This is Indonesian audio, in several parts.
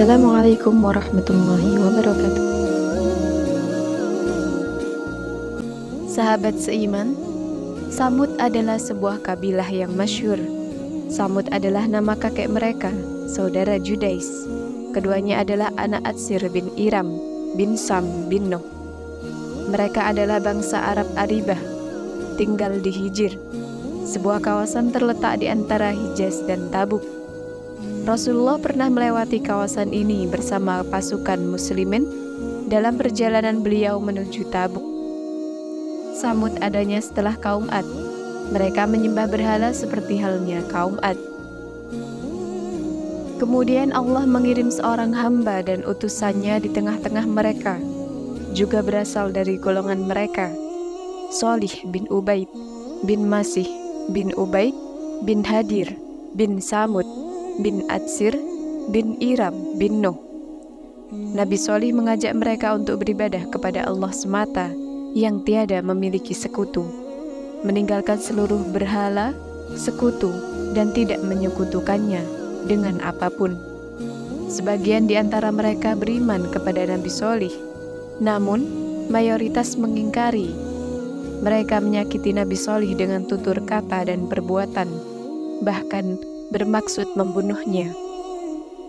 Assalamualaikum warahmatullahi wabarakatuh. Sahabat seiman, Samud adalah sebuah kabilah yang masyhur. Samud adalah nama kakek mereka, saudara Judais. Keduanya adalah anak Atsir bin Iram bin Sam bin Nuh. Mereka adalah bangsa Arab Aribah, tinggal di Hijr, sebuah kawasan terletak di antara Hijaz dan Tabuk. Rasulullah pernah melewati kawasan ini bersama pasukan muslimin dalam perjalanan beliau menuju Tabuk. Samud adanya setelah kaum Ad. Mereka menyembah berhala seperti halnya kaum Ad. Kemudian Allah mengirim seorang hamba dan utusannya di tengah-tengah mereka, juga berasal dari golongan mereka, Sholih bin Ubaid bin Masih bin Ubaid bin Hadir bin Samud bin Atsir bin Iram bin Nuh. Nabi Sholih mengajak mereka untuk beribadah kepada Allah semata yang tiada memiliki sekutu, meninggalkan seluruh berhala, sekutu, dan tidak menyekutukannya dengan apapun. Sebagian di antara mereka beriman kepada Nabi Sholih, namun mayoritas mengingkari. Mereka menyakiti Nabi Sholih dengan tutur kata dan perbuatan, bahkan bermaksud membunuhnya.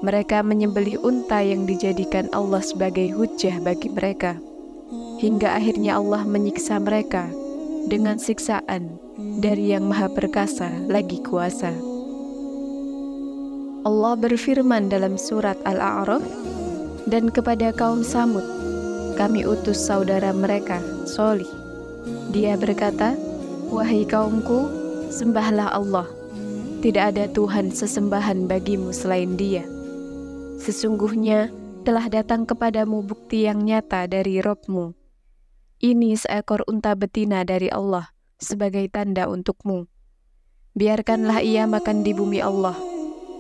Mereka menyembelih unta yang dijadikan Allah sebagai hujjah bagi mereka, hingga akhirnya Allah menyiksa mereka dengan siksaan dari Yang Maha Perkasa lagi kuasa. Allah berfirman dalam surat Al-A'raf, dan kepada kaum Samud kami utus saudara mereka, Sholih. Dia berkata, wahai kaumku, sembahlah Allah. Tidak ada Tuhan sesembahan bagimu selain Dia. Sesungguhnya telah datang kepadamu bukti yang nyata dari Rabb-mu. Ini seekor unta betina dari Allah sebagai tanda untukmu. Biarkanlah ia makan di bumi Allah.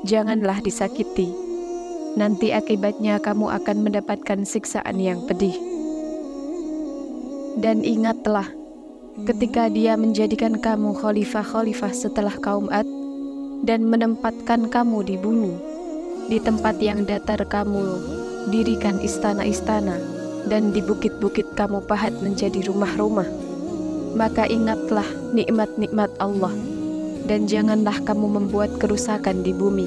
Janganlah disakiti. Nanti akibatnya kamu akan mendapatkan siksaan yang pedih. Dan ingatlah, ketika Dia menjadikan kamu khalifah-khalifah setelah kaum Ad, dan menempatkan kamu di bumi, di tempat yang datar kamu dirikan istana-istana, dan di bukit-bukit kamu pahat menjadi rumah-rumah. Maka ingatlah nikmat-nikmat Allah, dan janganlah kamu membuat kerusakan di bumi.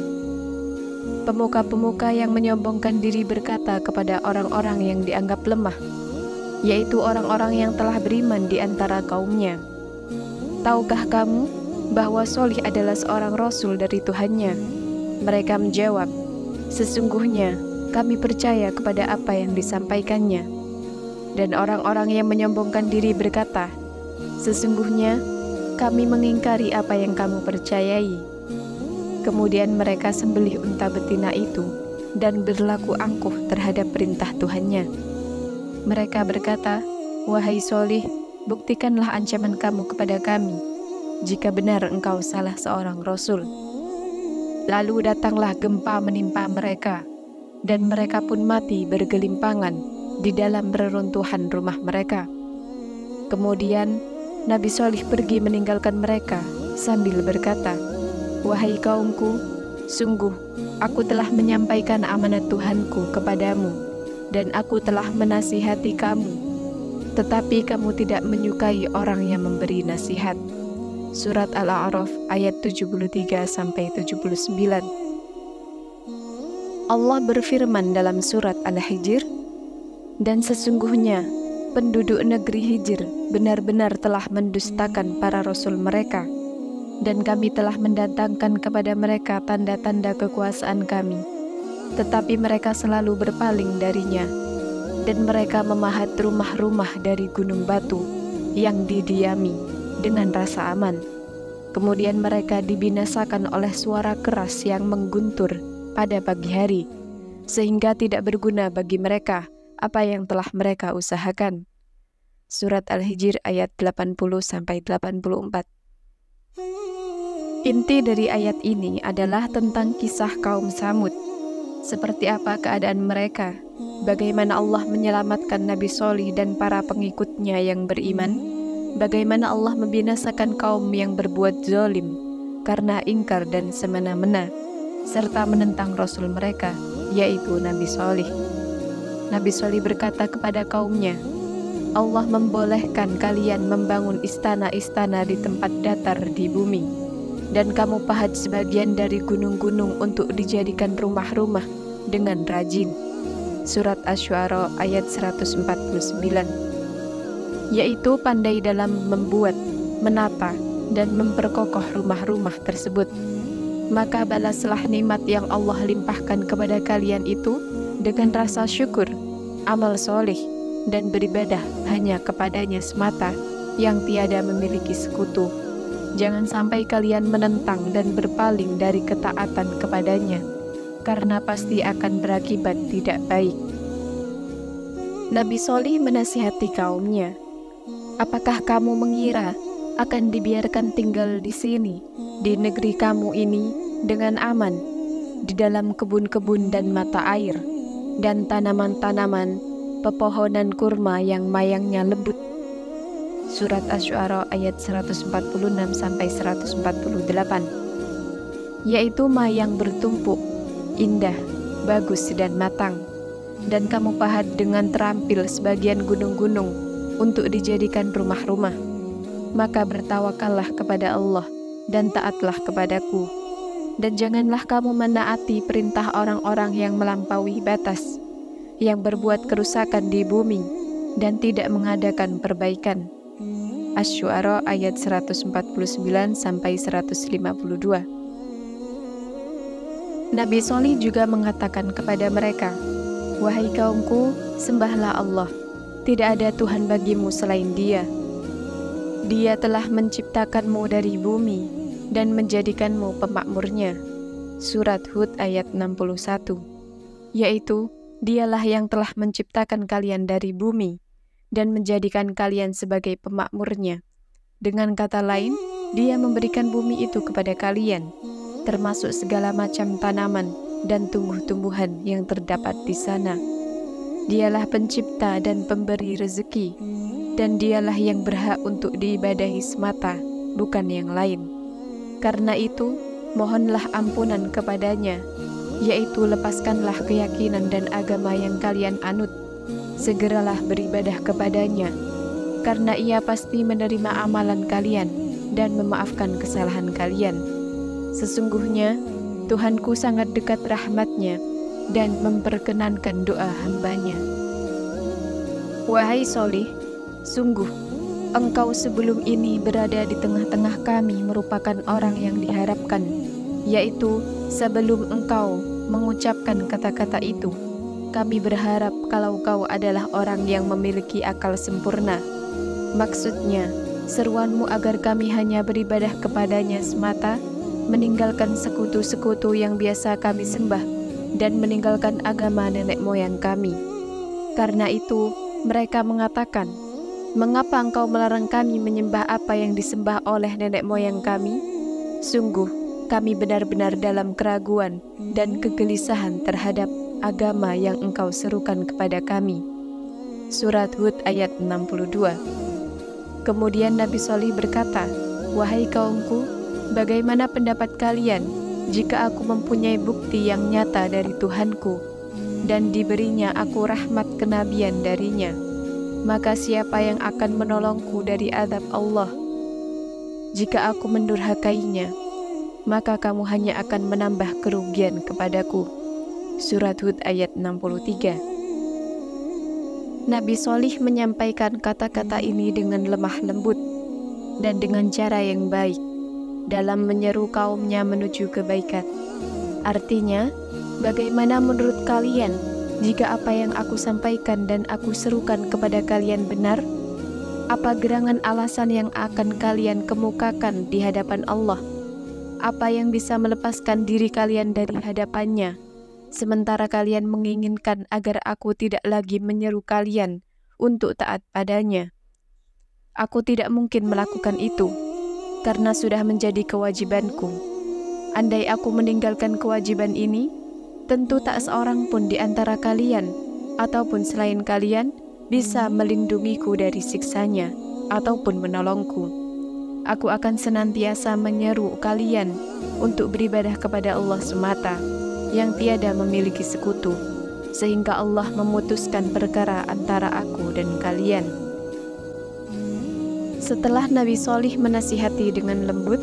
Pemuka-pemuka yang menyombongkan diri berkata kepada orang-orang yang dianggap lemah, yaitu orang-orang yang telah beriman di antara kaumnya, tahukah kamu bahwa Sholih adalah seorang Rasul dari Tuhannya? Mereka menjawab, sesungguhnya kami percaya kepada apa yang disampaikannya. Dan orang-orang yang menyombongkan diri berkata, sesungguhnya kami mengingkari apa yang kamu percayai. Kemudian mereka sembelih unta betina itu dan berlaku angkuh terhadap perintah Tuhannya. Mereka berkata, wahai Sholih, buktikanlah ancaman kamu kepada kami jika benar engkau salah seorang Rasul. Lalu datanglah gempa menimpa mereka, dan mereka pun mati bergelimpangan di dalam reruntuhan rumah mereka. Kemudian Nabi Sholih pergi meninggalkan mereka sambil berkata, wahai kaumku, sungguh aku telah menyampaikan amanat Tuhanku kepadamu, dan aku telah menasihati kamu, tetapi kamu tidak menyukai orang yang memberi nasihat. Surat Al-A'raf ayat 73-79. Allah berfirman dalam surat Al-Hijr, dan sesungguhnya penduduk negeri Hijr benar-benar telah mendustakan para rasul mereka, dan kami telah mendatangkan kepada mereka tanda-tanda kekuasaan kami, tetapi mereka selalu berpaling darinya, dan mereka memahat rumah-rumah dari gunung batu yang didiami dengan rasa aman. Kemudian mereka dibinasakan oleh suara keras yang mengguntur pada pagi hari, sehingga tidak berguna bagi mereka apa yang telah mereka usahakan. Surat Al-Hijr ayat 80-84. Inti dari ayat ini adalah tentang kisah kaum Samud. Seperti apa keadaan mereka, bagaimana Allah menyelamatkan Nabi Sholih dan para pengikutnya yang beriman, bagaimana Allah membinasakan kaum yang berbuat zalim karena ingkar dan semena-mena, serta menentang Rasul mereka yaitu Nabi Shalih. Nabi Shalih berkata kepada kaumnya, Allah membolehkan kalian membangun istana-istana di tempat datar di bumi, dan kamu pahat sebagian dari gunung-gunung untuk dijadikan rumah-rumah dengan rajin. Surat Asy-Syu'ara ayat 149. Yaitu pandai dalam membuat, menata, dan memperkokoh rumah-rumah tersebut. Maka balaslah nikmat yang Allah limpahkan kepada kalian itu dengan rasa syukur, amal soleh, dan beribadah hanya kepadanya semata yang tiada memiliki sekutu. Jangan sampai kalian menentang dan berpaling dari ketaatan kepadanya, karena pasti akan berakibat tidak baik. Nabi Shalih menasihati kaumnya, apakah kamu mengira akan dibiarkan tinggal di sini, di negeri kamu ini dengan aman, di dalam kebun-kebun dan mata air, dan tanaman-tanaman, pepohonan kurma yang mayangnya lembut. Surat Asy-Syu'ara ayat 146-148. Yaitu mayang bertumpuk, indah, bagus dan matang, dan kamu pahat dengan terampil sebagian gunung-gunung untuk dijadikan rumah-rumah. Maka bertawakallah kepada Allah dan taatlah kepadaku, dan janganlah kamu menaati perintah orang-orang yang melampaui batas, yang berbuat kerusakan di bumi dan tidak mengadakan perbaikan. Asy-Syu'ara ayat 149-152. Nabi Shalih juga mengatakan kepada mereka, wahai kaumku, sembahlah Allah, tidak ada Tuhan bagimu selain Dia. Dia telah menciptakanmu dari bumi dan menjadikanmu pemakmurnya. Surat Hud ayat 61. Yaitu, Dialah yang telah menciptakan kalian dari bumi dan menjadikan kalian sebagai pemakmurnya. Dengan kata lain, Dia memberikan bumi itu kepada kalian, termasuk segala macam tanaman dan tumbuh-tumbuhan yang terdapat di sana. Dialah pencipta dan pemberi rezeki, dan Dialah yang berhak untuk diibadahi semata, bukan yang lain. Karena itu, mohonlah ampunan kepadanya, yaitu lepaskanlah keyakinan dan agama yang kalian anut. Segeralah beribadah kepadanya, karena Ia pasti menerima amalan kalian dan memaafkan kesalahan kalian. Sesungguhnya, Tuhanku sangat dekat rahmat-Nya dan memperkenankan doa hamba-Nya. Wahai Shalih, sungguh, engkau sebelum ini berada di tengah-tengah kami merupakan orang yang diharapkan, yaitu sebelum engkau mengucapkan kata-kata itu, kami berharap kalau kau adalah orang yang memiliki akal sempurna. Maksudnya, seruanmu agar kami hanya beribadah kepadanya semata, meninggalkan sekutu-sekutu yang biasa kami sembah, dan meninggalkan agama nenek moyang kami. Karena itu, mereka mengatakan, mengapa engkau melarang kami menyembah apa yang disembah oleh nenek moyang kami? Sungguh, kami benar-benar dalam keraguan dan kegelisahan terhadap agama yang engkau serukan kepada kami. Surat Hud ayat 62. Kemudian Nabi Shalih berkata, wahai kaumku, bagaimana pendapat kalian jika aku mempunyai bukti yang nyata dari Tuhanku dan diberinya aku rahmat kenabian darinya? Maka siapa yang akan menolongku dari azab Allah? Jika aku mendurhakainya, maka kamu hanya akan menambah kerugian kepadaku. Surat Hud ayat 63. Nabi Shalih menyampaikan kata-kata ini dengan lemah lembut dan dengan cara yang baik dalam menyeru kaumnya menuju kebaikan. Artinya, bagaimana menurut kalian jika apa yang aku sampaikan dan aku serukan kepada kalian benar? Apa gerangan alasan yang akan kalian kemukakan di hadapan Allah? Apa yang bisa melepaskan diri kalian dari hadapannya, sementara kalian menginginkan agar aku tidak lagi menyeru kalian untuk taat padanya? Aku tidak mungkin melakukan itu, karena sudah menjadi kewajibanku. Andai aku meninggalkan kewajiban ini, tentu tak seorang pun di antara kalian, ataupun selain kalian, bisa melindungiku dari siksanya, ataupun menolongku. Aku akan senantiasa menyeru kalian untuk beribadah kepada Allah semata, yang tiada memiliki sekutu, sehingga Allah memutuskan perkara antara aku dan kalian. Setelah Nabi Shalih menasihati dengan lembut,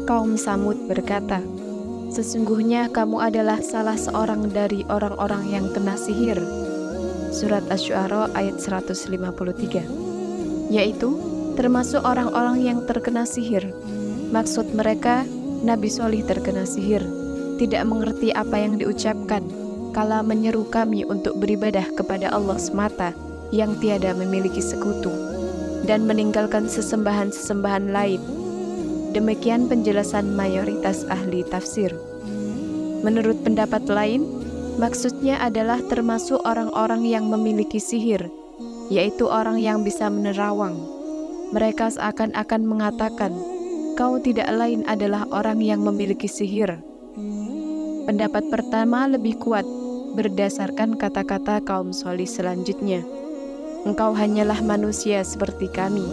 kaum Samud berkata, "Sesungguhnya kamu adalah salah seorang dari orang-orang yang kena sihir." Surat Asy-Syu'ara ayat 153. Yaitu termasuk orang-orang yang terkena sihir. Maksud mereka, Nabi Shalih terkena sihir, tidak mengerti apa yang diucapkan kala menyeru kami untuk beribadah kepada Allah semata yang tiada memiliki sekutu, dan meninggalkan sesembahan-sesembahan lain. Demikian penjelasan mayoritas ahli tafsir. Menurut pendapat lain, maksudnya adalah termasuk orang-orang yang memiliki sihir, yaitu orang yang bisa menerawang. Mereka seakan-akan mengatakan, "Kau tidak lain adalah orang yang memiliki sihir." Pendapat pertama lebih kuat berdasarkan kata-kata kaum Shalih selanjutnya, "Engkau hanyalah manusia seperti kami."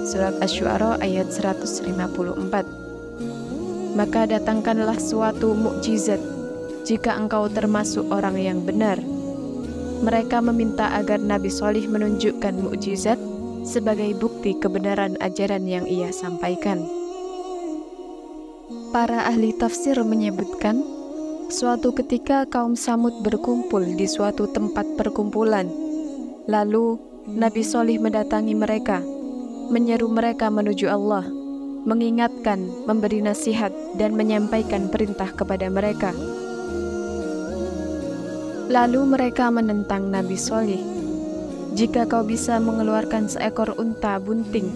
Surat Asy-Syu'ara ayat 154. Maka datangkanlah suatu mukjizat jika engkau termasuk orang yang benar. Mereka meminta agar Nabi Shalih menunjukkan mukjizat sebagai bukti kebenaran ajaran yang ia sampaikan. Para ahli tafsir menyebutkan, suatu ketika kaum Samud berkumpul di suatu tempat perkumpulan. Lalu Nabi Shalih mendatangi mereka, menyeru mereka menuju Allah, mengingatkan, memberi nasihat, dan menyampaikan perintah kepada mereka. Lalu mereka menentang Nabi Shalih, "Jika kau bisa mengeluarkan seekor unta bunting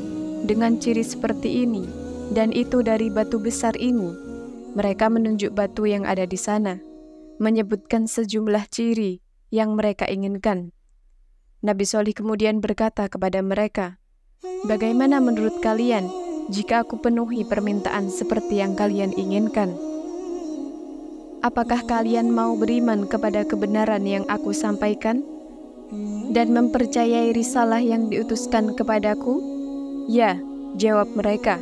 dengan ciri seperti ini, dan itu dari batu besar ini." Mereka menunjuk batu yang ada di sana, menyebutkan sejumlah ciri yang mereka inginkan. Nabi Shalih kemudian berkata kepada mereka, "Bagaimana menurut kalian jika aku penuhi permintaan seperti yang kalian inginkan? Apakah kalian mau beriman kepada kebenaran yang aku sampaikan dan mempercayai risalah yang diutuskan kepadaku?" "Ya," jawab mereka.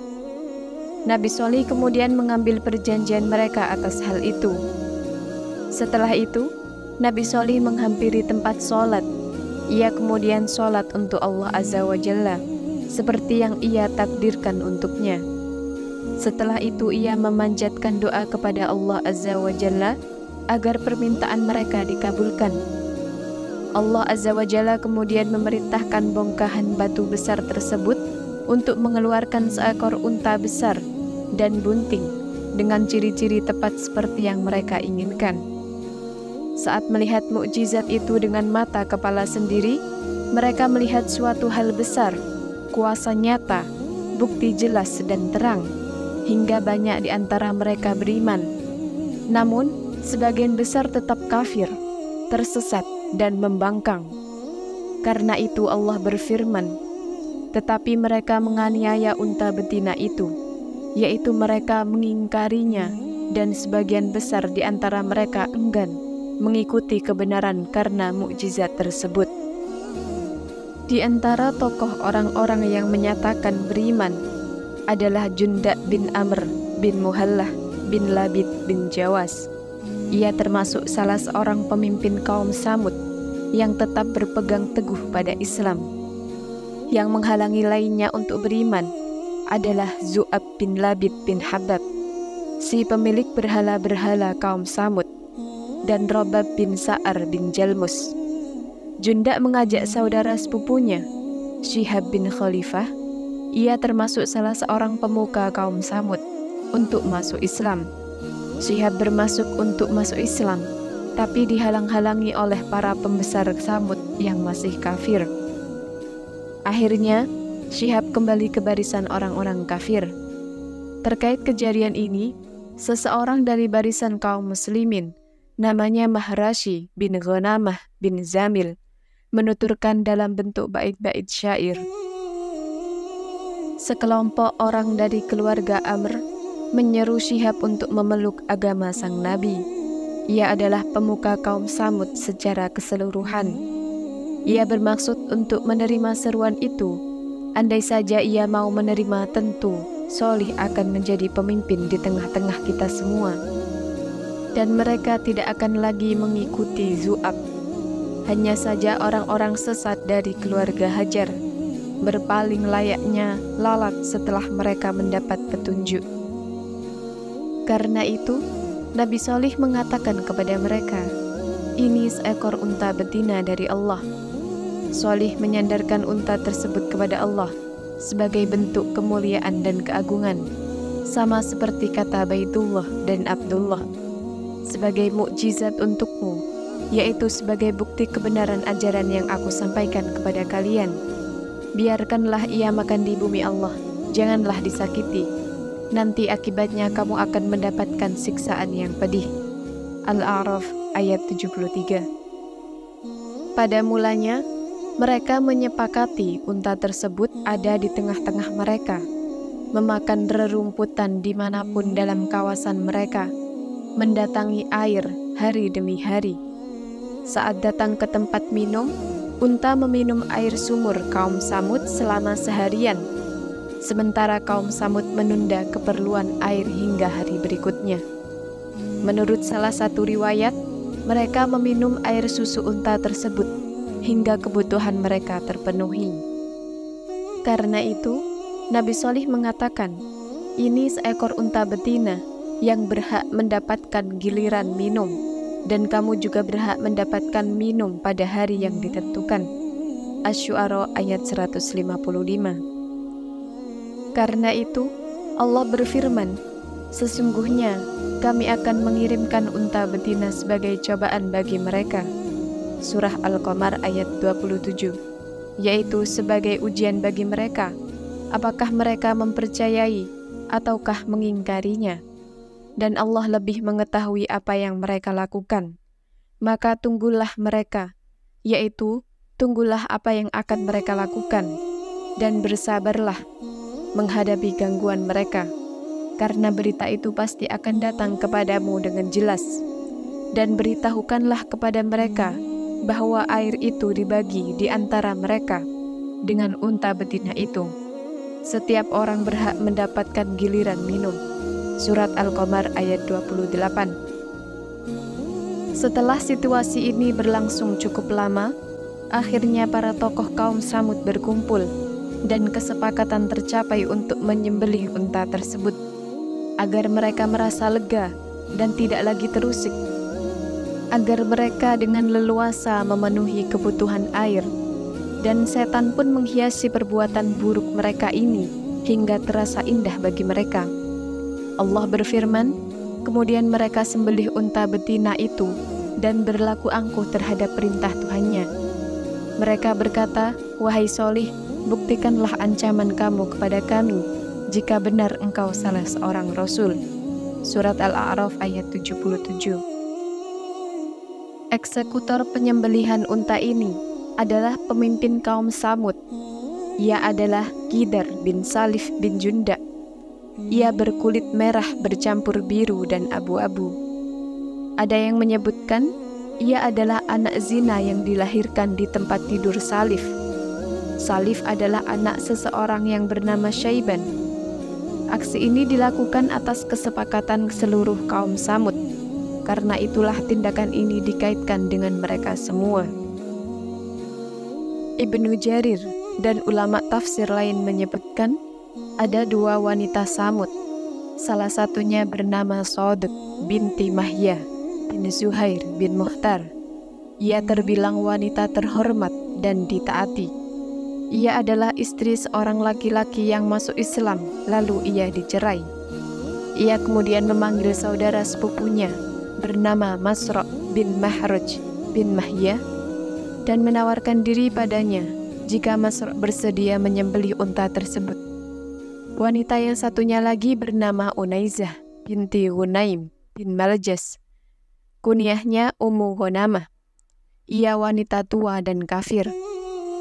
Nabi Shalih kemudian mengambil perjanjian mereka atas hal itu. Setelah itu, Nabi Shalih menghampiri tempat sholat. Ia kemudian sholat untuk Allah Azza wa Jalla, seperti yang ia takdirkan untuknya. Setelah itu ia memanjatkan doa kepada Allah Azza wa Jalla agar permintaan mereka dikabulkan. Allah Azza wa Jalla kemudian memerintahkan bongkahan batu besar tersebut untuk mengeluarkan seekor unta besar dan bunting dengan ciri-ciri tepat seperti yang mereka inginkan. Saat melihat mukjizat itu dengan mata kepala sendiri, mereka melihat suatu hal besar, kuasa nyata, bukti jelas dan terang, hingga banyak di antara mereka beriman. Namun, sebagian besar tetap kafir, tersesat, dan membangkang. Karena itu Allah berfirman, "Tetapi mereka menganiaya unta betina itu, yaitu mereka mengingkarinya, dan sebagian besar di antara mereka enggan mengikuti kebenaran karena mukjizat tersebut." Di antara tokoh orang-orang yang menyatakan beriman adalah Junda' bin Amr bin Muhallah bin Labid bin Jawas. Ia termasuk salah seorang pemimpin kaum Samud yang tetap berpegang teguh pada Islam. Yang menghalangi lainnya untuk beriman adalah Zu'ab bin Labid bin Habab, si pemilik berhala-berhala kaum Samud, dan Robab bin Sa'ar bin Jalmus. Junda' mengajak saudara sepupunya, Syihab bin Khalifah. Ia termasuk salah seorang pemuka kaum Samud untuk masuk Islam. Syihab bermasuk untuk masuk Islam, tapi dihalang-halangi oleh para pembesar Samud yang masih kafir. Akhirnya, Syihab kembali ke barisan orang-orang kafir. Terkait kejadian ini, seseorang dari barisan kaum muslimin, namanya Mahrashi bin Ghanamah bin Zamil, menuturkan dalam bentuk bait-bait syair. Sekelompok orang dari keluarga Amr menyeru Syihab untuk memeluk agama sang Nabi. Ia adalah pemuka kaum Samud secara keseluruhan. Ia bermaksud untuk menerima seruan itu. Andai saja ia mau menerima, tentu Shalih akan menjadi pemimpin di tengah-tengah kita semua. dan mereka tidak akan lagi mengikuti Zu'ab. Hanya saja orang-orang sesat dari keluarga Hajar berpaling layaknya lalat setelah mereka mendapat petunjuk. Karena itu, Nabi Shalih mengatakan kepada mereka, "Ini seekor unta betina dari Allah." Shalih menyandarkan unta tersebut kepada Allah sebagai bentuk kemuliaan dan keagungan, sama seperti kata Baitullah dan Abdullah, sebagai mukjizat untukmu, yaitu sebagai bukti kebenaran ajaran yang aku sampaikan kepada kalian. Biarkanlah ia makan di bumi Allah, janganlah disakiti. Nanti akibatnya kamu akan mendapatkan siksaan yang pedih. Al-A'raf ayat 73. Pada mulanya, mereka menyepakati unta tersebut ada di tengah-tengah mereka, memakan rerumputan dimanapun dalam kawasan mereka, mendatangi air hari demi hari. Saat datang ke tempat minum, unta meminum air sumur kaum Samud selama seharian, sementara kaum Samud menunda keperluan air hingga hari berikutnya. Menurut salah satu riwayat, mereka meminum air susu unta tersebut hingga kebutuhan mereka terpenuhi. Karena itu, Nabi Shalih mengatakan, "Ini seekor unta betina yang berhak mendapatkan giliran minum, dan kamu juga berhak mendapatkan minum pada hari yang ditentukan." Asy-Syu'ara ayat 155. Karena itu, Allah berfirman, "Sesungguhnya kami akan mengirimkan unta betina sebagai cobaan bagi mereka." Surah Al-Qamar ayat 27, yaitu sebagai ujian bagi mereka, apakah mereka mempercayai ataukah mengingkarinya. Dan Allah lebih mengetahui apa yang mereka lakukan. Maka tunggulah mereka, yaitu tunggulah apa yang akan mereka lakukan, dan bersabarlah menghadapi gangguan mereka, karena berita itu pasti akan datang kepadamu dengan jelas. Dan beritahukanlah kepada mereka bahwa air itu dibagi di antara mereka dengan unta betina itu. Setiap orang berhak mendapatkan giliran minum. Surat Al-Qamar ayat 28. Setelah situasi ini berlangsung cukup lama, akhirnya para tokoh kaum Samud berkumpul dan kesepakatan tercapai untuk menyembelih unta tersebut agar mereka merasa lega dan tidak lagi terusik, agar mereka dengan leluasa memenuhi kebutuhan air, dan setan pun menghiasi perbuatan buruk mereka ini hingga terasa indah bagi mereka. Allah berfirman, kemudian mereka sembelih unta betina itu dan berlaku angkuh terhadap perintah Tuhannya. Mereka berkata, "Wahai Shalih, buktikanlah ancaman kamu kepada kami jika benar engkau salah seorang Rasul." Surat Al-A'raf ayat 77. Eksekutor penyembelihan unta ini adalah pemimpin kaum Samud. Ia adalah Qidar bin Salif bin Junda. Ia berkulit merah bercampur biru dan abu-abu. Ada yang menyebutkan ia adalah anak zina yang dilahirkan di tempat tidur Salif. Salif adalah anak seseorang yang bernama Syaiban. Aksi ini dilakukan atas kesepakatan seluruh kaum Samud. Karena itulah tindakan ini dikaitkan dengan mereka semua. Ibnu Jarir dan ulama tafsir lain menyebutkan ada dua wanita Samud. Salah satunya bernama Sodq binti Mahyah bin Zuhair bin Muhtar. Ia terbilang wanita terhormat dan ditaati. Ia adalah istri seorang laki-laki yang masuk Islam, lalu ia dicerai. Ia kemudian memanggil saudara sepupunya bernama Masra' bin Mahraj bin Mahyah dan menawarkan diri padanya jika Masra' bersedia menyembelih unta tersebut. Wanita yang satunya lagi bernama Unaizah binti Ghunaim bin Maljas. Kunyahnya Ummu Ghanamah. Ia wanita tua dan kafir.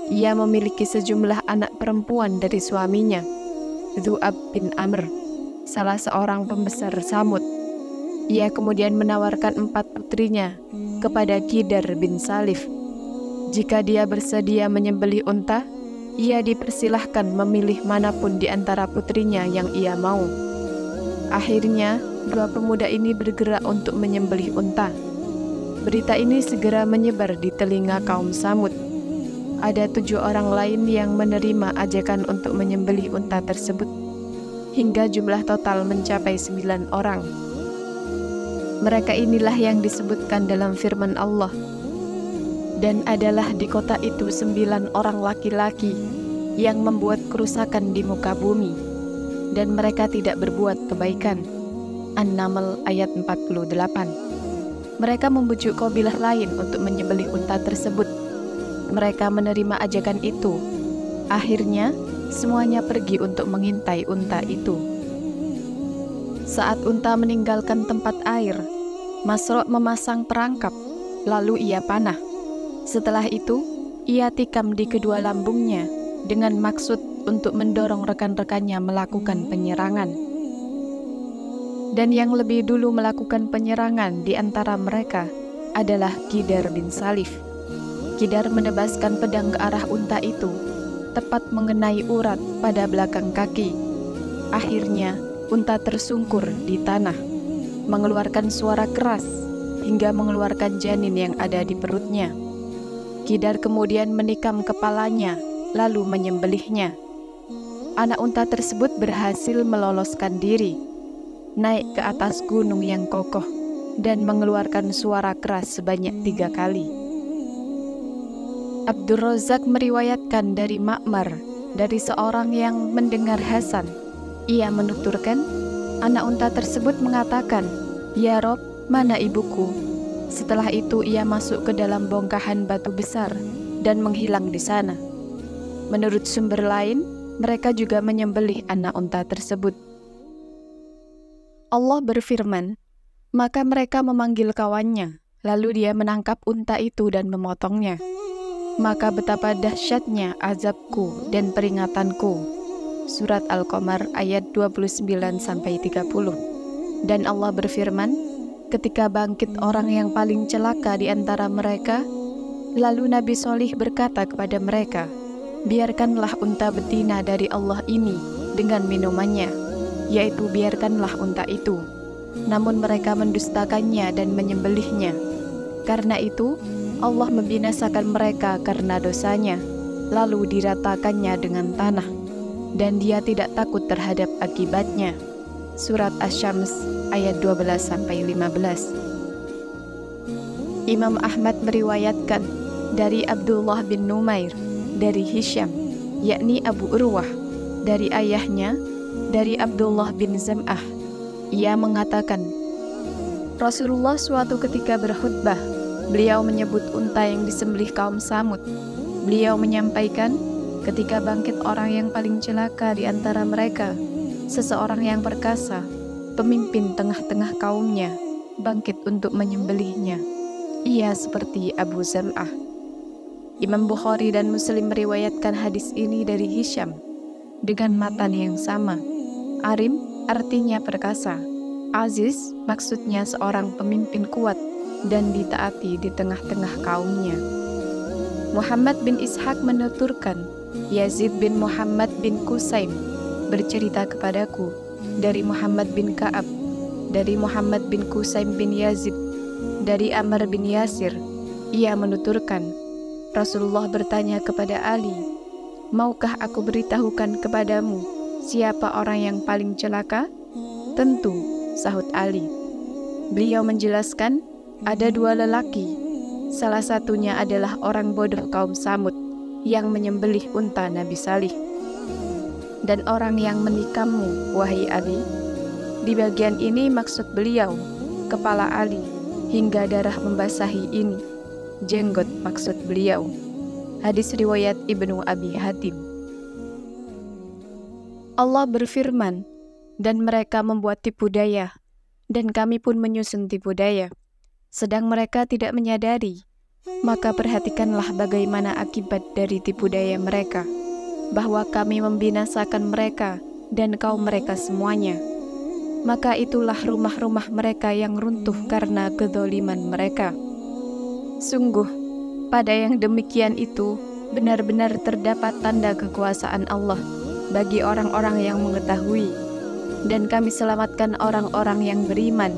Ia memiliki sejumlah anak perempuan dari suaminya, Zu'ab bin Amr, salah seorang pembesar Samud. Ia kemudian menawarkan 4 putrinya kepada Qidar bin Salif. Jika dia bersedia menyembelih unta, ia dipersilahkan memilih manapun di antara putrinya yang ia mau. Akhirnya, dua pemuda ini bergerak untuk menyembelih unta. Berita ini segera menyebar di telinga kaum Samud. Ada 7 orang lain yang menerima ajakan untuk menyembelih unta tersebut, hingga jumlah total mencapai 9 orang. Mereka inilah yang disebutkan dalam firman Allah. Dan adalah di kota itu 9 orang laki-laki yang membuat kerusakan di muka bumi, dan mereka tidak berbuat kebaikan. An-Naml ayat 48. Mereka membujuk kabilah lain untuk menyembelih unta tersebut. Mereka menerima ajakan itu. Akhirnya, semuanya pergi untuk mengintai unta itu. Saat unta meninggalkan tempat air, Masro' memasang perangkap, lalu ia panah. Setelah itu, ia tikam di kedua lambungnya dengan maksud untuk mendorong rekan-rekannya melakukan penyerangan. Dan yang lebih dulu melakukan penyerangan di antara mereka adalah Qidar bin Salif. Qidar menebaskan pedang ke arah unta itu, tepat mengenai urat pada belakang kaki. Akhirnya, unta tersungkur di tanah, mengeluarkan suara keras hingga mengeluarkan janin yang ada di perutnya. Qidar kemudian menikam kepalanya, lalu menyembelihnya. Anak unta tersebut berhasil meloloskan diri, naik ke atas gunung yang kokoh, dan mengeluarkan suara keras sebanyak 3 kali. Abdur Razak meriwayatkan dari Ma'mar, dari seorang yang mendengar Hasan. Ia menuturkan, anak unta tersebut mengatakan, "Ya Rob, mana ibuku?" Setelah itu ia masuk ke dalam bongkahan batu besar dan menghilang di sana. Menurut sumber lain, mereka juga menyembelih anak unta tersebut. Allah berfirman, maka mereka memanggil kawannya, lalu dia menangkap unta itu dan memotongnya. Maka betapa dahsyatnya azabku dan peringatanku. Surat Al-Qamar ayat 29-30. Dan Allah berfirman, ketika bangkit orang yang paling celaka di antara mereka, lalu Nabi Sholih berkata kepada mereka, biarkanlah unta betina dari Allah ini dengan minumannya, yaitu biarkanlah unta itu. Namun mereka mendustakannya dan menyembelihnya. Karena itu, Allah membinasakan mereka karena dosanya, lalu diratakannya dengan tanah, dan dia tidak takut terhadap akibatnya. Surat Asy-Syams ayat 12-15. Imam Ahmad meriwayatkan dari Abdullah bin Numair, dari Hisham, yakni Abu Urwah, dari ayahnya, dari Abdullah bin Zam'ah. Ia mengatakan, Rasulullah suatu ketika berkhutbah, beliau menyebut unta yang disembelih kaum Samud. Beliau menyampaikan, ketika bangkit orang yang paling celaka di antara mereka, seseorang yang perkasa, pemimpin tengah-tengah kaumnya, bangkit untuk menyembelihnya. Ia seperti Abu Zam'ah. Imam Bukhari dan Muslim meriwayatkan hadis ini dari Hisham dengan matan yang sama. Arim artinya perkasa. Aziz maksudnya seorang pemimpin kuat dan ditaati di tengah-tengah kaumnya. Muhammad bin Ishaq menuturkan, Yazid bin Muhammad bin Qusaim bercerita kepadaku dari Muhammad bin Ka'ab, dari Muhammad bin Qusaim bin Yazid, dari Amr bin Yasir. Ia menuturkan, Rasulullah bertanya kepada Ali, maukah aku beritahukan kepadamu siapa orang yang paling celaka? Tentu, sahut Ali. Beliau menjelaskan, ada 2 lelaki. Salah satunya adalah orang bodoh kaum Samud yang menyembelih unta Nabi Salih. Dan orang yang menikammu, wahai Ali. Di bagian ini maksud beliau, kepala Ali, hingga darah membasahi ini. Jenggot maksud beliau. Hadis riwayat Ibnu Abi Hatim. Allah berfirman, dan mereka membuat tipu daya, dan kami pun menyusun tipu daya, sedang mereka tidak menyadari. Maka perhatikanlah bagaimana akibat dari tipu daya mereka, bahwa kami membinasakan mereka dan kaum mereka semuanya. Maka itulah rumah-rumah mereka yang runtuh karena kezaliman mereka. Sungguh, pada yang demikian itu benar-benar terdapat tanda kekuasaan Allah bagi orang-orang yang mengetahui. dan kami selamatkan orang-orang yang beriman,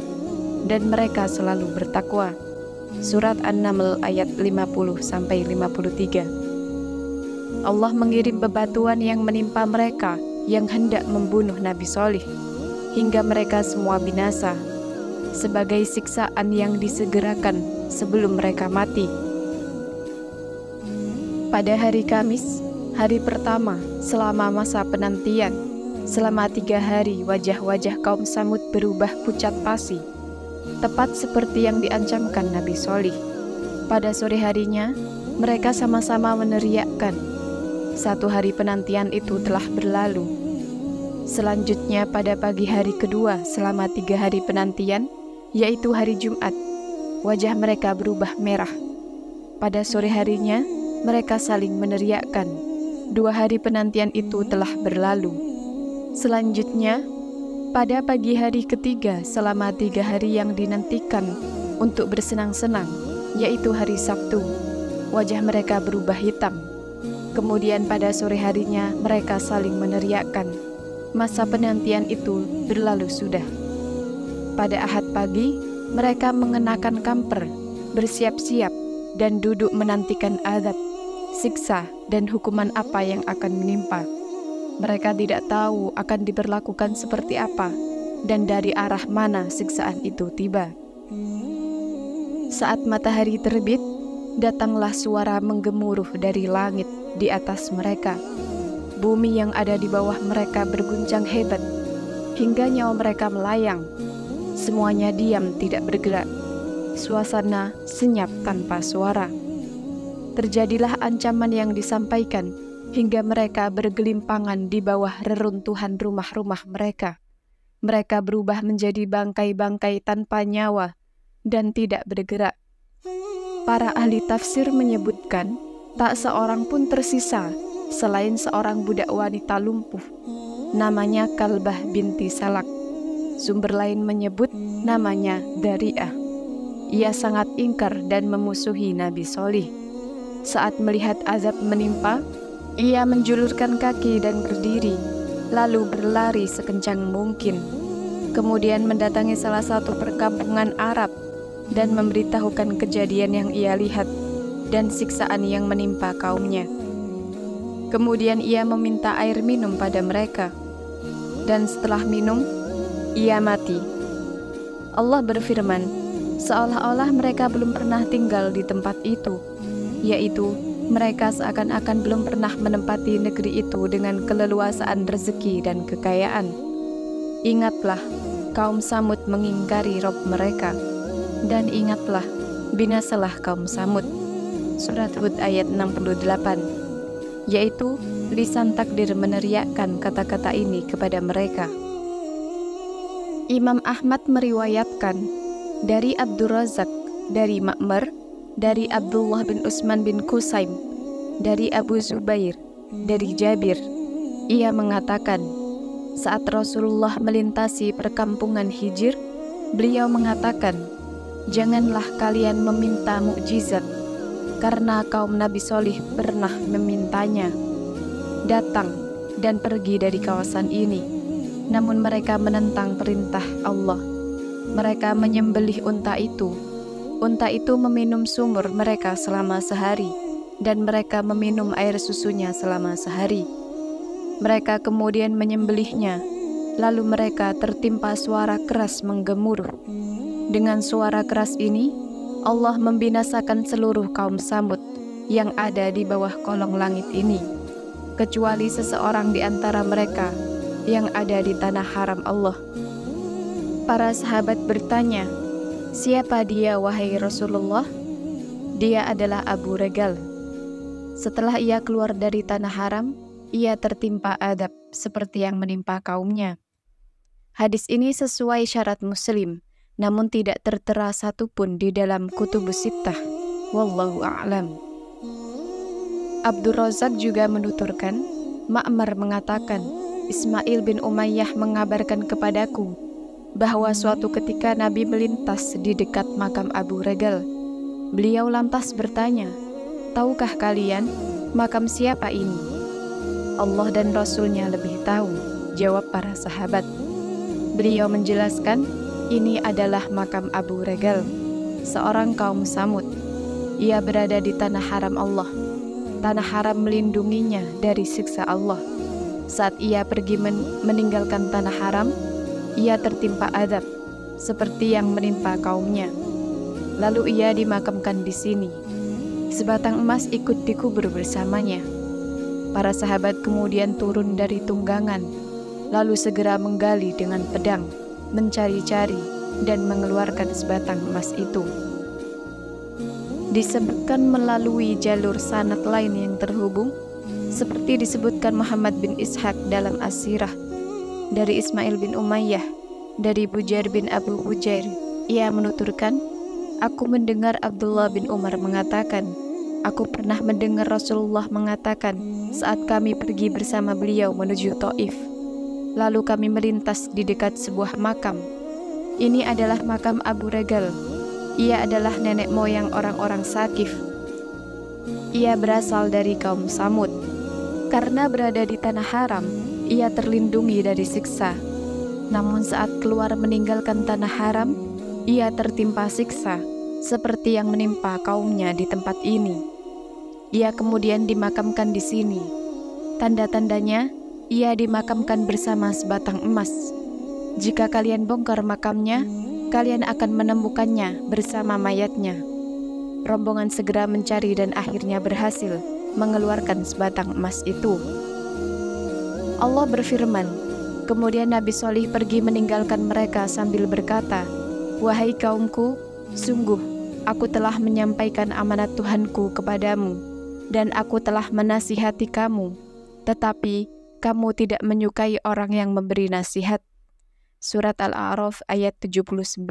dan mereka selalu bertakwa. Surat An-Naml ayat 50-53. Allah mengirim bebatuan yang menimpa mereka yang hendak membunuh Nabi Shalih, hingga mereka semua binasa, sebagai siksaan yang disegerakan sebelum mereka mati. Pada hari Kamis, hari pertama selama masa penantian, selama 3 hari wajah-wajah kaum Samud berubah pucat pasi, tepat seperti yang diancamkan Nabi Shalih. Pada sore harinya, mereka sama-sama meneriakkan, 1 hari penantian itu telah berlalu. Selanjutnya pada pagi hari kedua selama 3 hari penantian, yaitu hari Jumat, wajah mereka berubah merah. Pada sore harinya, mereka saling meneriakkan, 2 hari penantian itu telah berlalu. Selanjutnya, pada pagi hari ketiga selama 3 hari yang dinantikan untuk bersenang-senang, yaitu hari Sabtu, wajah mereka berubah hitam. Kemudian pada sore harinya mereka saling meneriakkan, masa penantian itu berlalu sudah. Pada Ahad pagi, mereka mengenakan kamper, bersiap-siap, dan duduk menantikan azab, siksa, dan hukuman apa yang akan menimpa. Mereka tidak tahu akan diberlakukan seperti apa, dan dari arah mana siksaan itu tiba. Saat matahari terbit, datanglah suara menggemuruh dari langit di atas mereka. Bumi yang ada di bawah mereka berguncang hebat, hingga nyawa mereka melayang. Semuanya diam tidak bergerak. Suasana senyap tanpa suara. Terjadilah ancaman yang disampaikan, hingga mereka bergelimpangan di bawah reruntuhan rumah-rumah mereka. Mereka berubah menjadi bangkai-bangkai tanpa nyawa dan tidak bergerak. Para ahli tafsir menyebutkan, tak seorang pun tersisa selain seorang budak wanita lumpuh, namanya Kalbah binti Salak. Sumber lain menyebut namanya Dari'ah. Ia sangat ingkar dan memusuhi Nabi Shalih. Saat melihat azab menimpa, ia menjulurkan kaki dan berdiri, lalu berlari sekencang mungkin. Kemudian mendatangi salah satu perkampungan Arab dan memberitahukan kejadian yang ia lihat dan siksaan yang menimpa kaumnya. Kemudian ia meminta air minum pada mereka, dan setelah minum, ia mati. Allah berfirman, seolah-olah mereka belum pernah tinggal di tempat itu, yaitu mereka seakan-akan belum pernah menempati negeri itu dengan keleluasaan rezeki dan kekayaan. Ingatlah, kaum Samud mengingkari Rob mereka, dan ingatlah, binasalah kaum Samud. Surat Hud ayat 68, yaitu lisan takdir meneriakkan kata-kata ini kepada mereka. Imam Ahmad meriwayatkan dari Abdur Razak, dari Ma'mar, dari Abdullah bin Utsman bin Qusaim, dari Abu Zubair, dari Jabir. Ia mengatakan, saat Rasulullah melintasi perkampungan Hijr, beliau mengatakan, janganlah kalian meminta mukjizat, karena kaum Nabi Shalih pernah memintanya. Datang dan pergi dari kawasan ini, namun mereka menentang perintah Allah. Mereka menyembelih unta itu. Unta itu meminum sumur mereka selama sehari, dan mereka meminum air susunya selama sehari. Mereka kemudian menyembelihnya, lalu mereka tertimpa suara keras menggemuruh. Dengan suara keras ini, Allah membinasakan seluruh kaum Samud yang ada di bawah kolong langit ini, kecuali seseorang di antara mereka yang ada di tanah haram Allah. Para sahabat bertanya, siapa dia wahai Rasulullah? Dia adalah Abu Regal. Setelah ia keluar dari tanah haram, ia tertimpa adab seperti yang menimpa kaumnya. Hadis ini sesuai syarat Muslim, namun tidak tertera satupun di dalam Kutubus Sittah. Wallahu a'lam. Abdur Razak juga menuturkan, Ma'mar mengatakan, Ismail bin Umayyah mengabarkan kepadaku bahwa suatu ketika Nabi melintas di dekat makam Abu Regal. Beliau lantas bertanya, tahukah kalian makam siapa ini? Allah dan Rasulnya lebih tahu, jawab para sahabat. Beliau menjelaskan, ini adalah makam Abu Regal, seorang kaum Samud. Ia berada di tanah haram Allah. Tanah haram melindunginya dari siksa Allah. Saat ia pergi meninggalkan tanah haram, ia tertimpa azab, seperti yang menimpa kaumnya. Lalu ia dimakamkan di sini. Sebatang emas ikut dikubur bersamanya. Para sahabat kemudian turun dari tunggangan, lalu segera menggali dengan pedang, mencari-cari, dan mengeluarkan sebatang emas itu. Disebutkan melalui jalur sanad lain yang terhubung, seperti disebutkan Muhammad bin Ishaq dalam As-Sirah, dari Ismail bin Umayyah, dari Bujair bin Abu Bujair. Ia menuturkan, aku mendengar Abdullah bin Umar mengatakan, aku pernah mendengar Rasulullah mengatakan saat kami pergi bersama beliau menuju Taif. Lalu kami melintas di dekat sebuah makam. Ini adalah makam Abu Regal. Ia adalah nenek moyang orang-orang Sakif. Ia berasal dari kaum Samud. Karena berada di tanah haram, ia terlindungi dari siksa. Namun saat keluar meninggalkan tanah haram, ia tertimpa siksa, seperti yang menimpa kaumnya di tempat ini. Ia kemudian dimakamkan di sini. Tanda-tandanya, ia dimakamkan bersama sebatang emas. Jika kalian bongkar makamnya, kalian akan menemukannya bersama mayatnya. Rombongan segera mencari dan akhirnya berhasil mengeluarkan sebatang emas itu. Allah berfirman, kemudian Nabi Shalih pergi meninggalkan mereka sambil berkata, wahai kaumku, sungguh aku telah menyampaikan amanat Tuhanku kepadamu, dan aku telah menasihati kamu, tetapi kamu tidak menyukai orang yang memberi nasihat. Surat Al-A'raf ayat 79.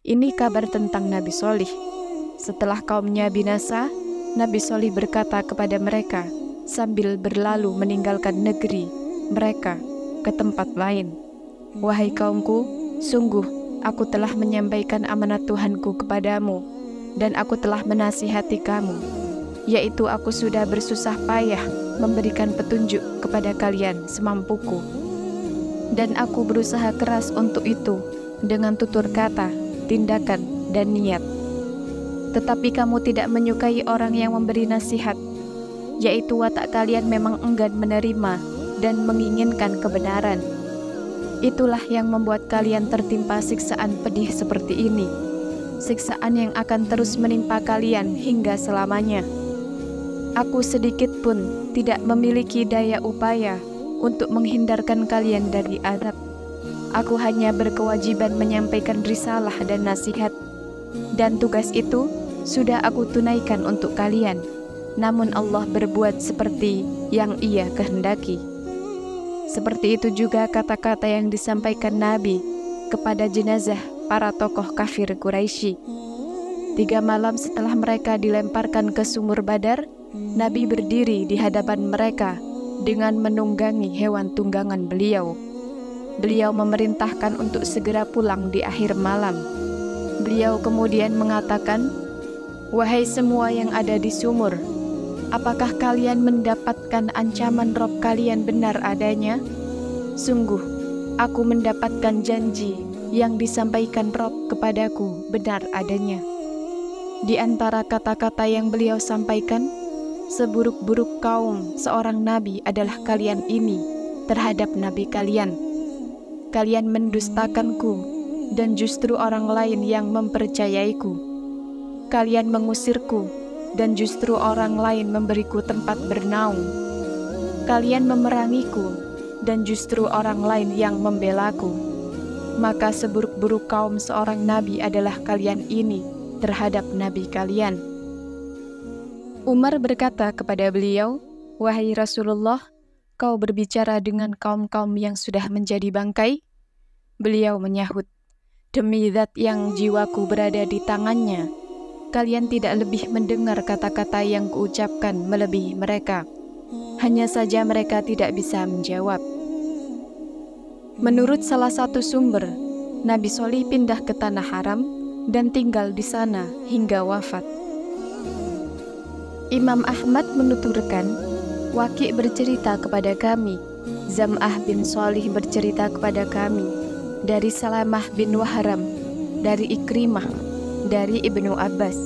Ini kabar tentang Nabi Shalih. Setelah kaumnya binasa, Nabi Shalih berkata kepada mereka sambil berlalu meninggalkan negeri mereka ke tempat lain, wahai kaumku, sungguh aku telah menyampaikan amanat Tuhanku kepadamu, dan aku telah menasihati kamu, yaitu aku sudah bersusah payah memberikan petunjuk kepada kalian semampuku, dan aku berusaha keras untuk itu dengan tutur kata, tindakan, dan niat. Tetapi kamu tidak menyukai orang yang memberi nasihat, yaitu watak kalian memang enggan menerima dan menginginkan kebenaran. Itulah yang membuat kalian tertimpa siksaan pedih seperti ini, siksaan yang akan terus menimpa kalian hingga selamanya. Aku sedikit pun tidak memiliki daya upaya untuk menghindarkan kalian dari azab. Aku hanya berkewajiban menyampaikan risalah dan nasihat, dan tugas itu sudah aku tunaikan untuk kalian. Namun Allah berbuat seperti yang Ia kehendaki. Seperti itu juga kata-kata yang disampaikan Nabi kepada jenazah para tokoh kafir Quraisy. 3 malam setelah mereka dilemparkan ke sumur Badar, Nabi berdiri di hadapan mereka dengan menunggangi hewan tunggangan beliau. Beliau memerintahkan untuk segera pulang di akhir malam. Beliau kemudian mengatakan, wahai semua yang ada di sumur, apakah kalian mendapatkan ancaman Rob kalian benar adanya? Sungguh, aku mendapatkan janji yang disampaikan Rob kepadaku benar adanya. Di antara kata-kata yang beliau sampaikan, seburuk-buruk kaum seorang nabi adalah kalian ini terhadap nabi kalian. Kalian mendustakanku dan justru orang lain yang mempercayaiku. Kalian mengusirku dan justru orang lain memberiku tempat bernaung. Kalian memerangiku dan justru orang lain yang membelaku. Maka seburuk-buruk kaum seorang nabi adalah kalian ini terhadap nabi kalian. Umar berkata kepada beliau, wahai Rasulullah, kau berbicara dengan kaum-kaum yang sudah menjadi bangkai? Beliau menyahut, demi zat yang jiwaku berada di tangannya, kalian tidak lebih mendengar kata-kata yang kuucapkan melebihi mereka. Hanya saja mereka tidak bisa menjawab. Menurut salah satu sumber, Nabi Shalih pindah ke tanah haram dan tinggal di sana hingga wafat. Imam Ahmad menuturkan, Waki' bercerita kepada kami, Zam'ah bin Shalih bercerita kepada kami, dari Salamah bin Wahram, dari Ikrimah, dari Ibnu Abbas.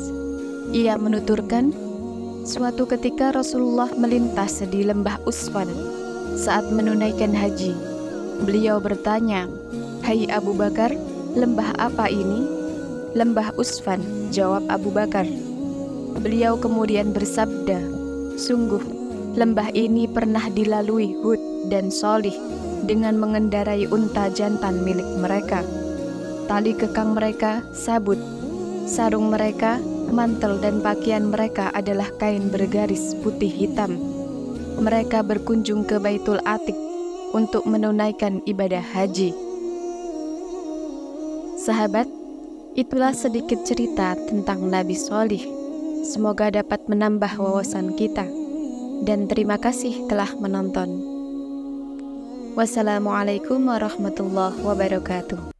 Ia menuturkan, suatu ketika Rasulullah melintas di lembah Usfan saat menunaikan haji. Beliau bertanya, "Hai Abu Bakar, lembah apa ini?" "Lembah Usfan," jawab Abu Bakar. Beliau kemudian bersabda, "Sungguh, lembah ini pernah dilalui Hud dan Sholih dengan mengendarai unta jantan milik mereka. Tali kekang mereka sabut, sarung mereka, mantel dan pakaian mereka adalah kain bergaris putih hitam. Mereka berkunjung ke Baitul Atiq untuk menunaikan ibadah haji." Sahabat, itulah sedikit cerita tentang Nabi Sholih. Semoga dapat menambah wawasan kita. Dan terima kasih telah menonton. Wassalamualaikum warahmatullahi wabarakatuh.